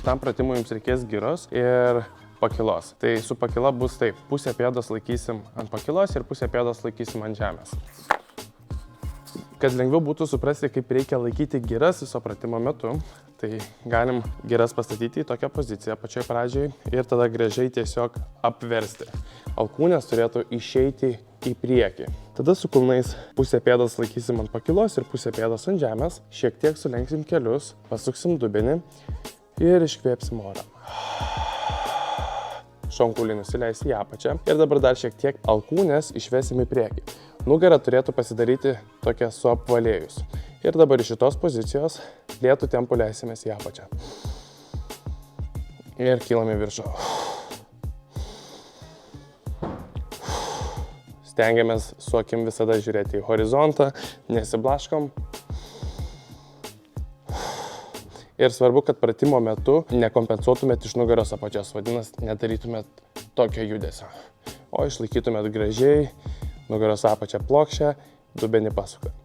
Šitam pratimui jums reikės giros ir pakilos. Tai su pakila bus taip, pusę pėdos laikysim ant pakilos ir pusę pėdos laikysim ant žemės. Kad lengviau būtų suprasti, kaip reikia laikyti giras viso pratimo metu, tai galim giras pastatyti į tokią poziciją pačioj pradžioj ir tada gražiai tiesiog apversti. Alkūnės turėtų išeiti į priekį. Tada su kulnais pusę pėdos laikysim ant pakilos ir pusę pėdos ant žemės, šiek tiek sulenksim kelius, pasuksim dubenį ir iškvėpsim orą. Šonkaulį nusileis į apačią ir dabar dar šiek tiek alkūnės išvesim į priekį. Nugara turėtų pasidaryti tokia suapvalėjus. Ir dabar iš šitos pozicijos lėtu tempu leisimės į apačią. Ir kylam į viršų. Stengiamės su akim visada žiūrėti į horizontą, nesiblaškom. Ir svarbu, kad pratimo metu nekompensuotumėt iš nugaros apačios, vadinasi, nedarytumėt tokio judesio. O išlaikytumėt gražiai, nugaros apačią plokščią, dubenį pasukat.